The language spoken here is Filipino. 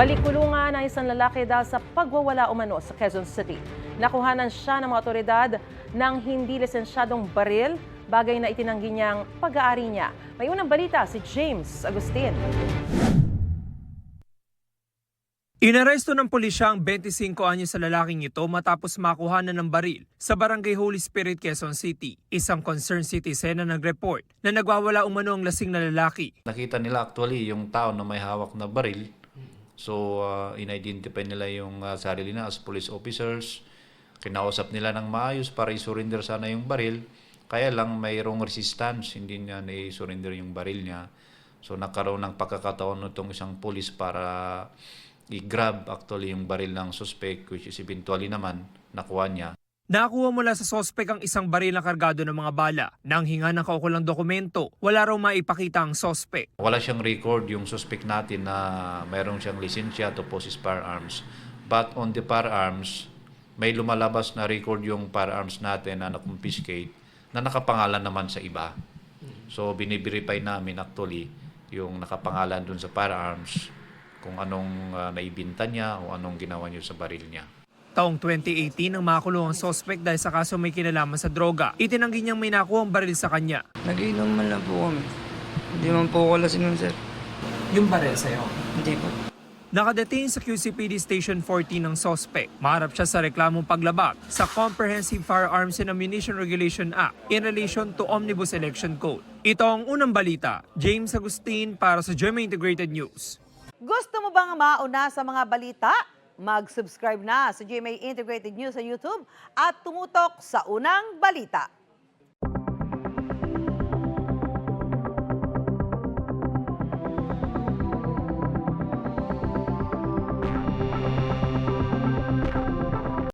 Balik kulungan ang isang lalaki dahil sa pagwawala umano sa Quezon City. Nakuhanan siya ng mga otoridad ng hindi lisensyadong baril, bagay na itinanggi niyang pag-aari niya. May unang balita si James Agustin. Inaresto ng pulisya ang 25 anyos sa lalaking ito matapos makuhanan ng baril sa Barangay Holy Spirit, Quezon City. Isang concerned citizen na nag-report na nagwawala umano ang lasing na lalaki. Nakita nila actually yung tao na may hawak na baril. So, in-identify nila yung sarili na as police officers. Kinausap nila ng maayos para i-surrender sana yung baril. Kaya lang mayroong resistance, hindi niya na-surrender yung baril niya. So, nagkaroon ng pagkakataon nitong isang police para i-grab actually yung baril ng suspect, which is eventually naman nakuha niya. Nakuha mula sa suspect ang isang baril na kargado ng mga bala. Nang hinga ng kaukulang dokumento, wala raw maipakita ang suspect. Wala siyang record yung suspect natin na mayroong siyang lisensya to possess firearms. But on the firearms, may lumalabas na record yung firearms natin na na-confiscate na nakapangalan naman sa iba. So biniverify namin actually yung nakapangalan dun sa firearms, kung anong naibinta niya o anong ginawa niya sa baril niya. Taong 2018 nang makulong ang suspect dahil sa kaso may kinalaman sa droga. Itinanggi niyang may nakuha ang baril sa kanya. Nag-inom man lang po kami. Hindi man po ako lasing nun, sir. Yung baril sa'yo? Hindi po. Nakadetain sa QCPD Station 14 ng suspect. Maharap siya sa reklamong paglabag sa Comprehensive Firearms and Ammunition Regulation Act in relation to Omnibus Election Code. Ito ang unang balita. James Agustin para sa GMA Integrated News. Gusto mo bang mauna sa mga balita? Mag-subscribe na sa GMA Integrated News sa YouTube at tumutok sa unang balita.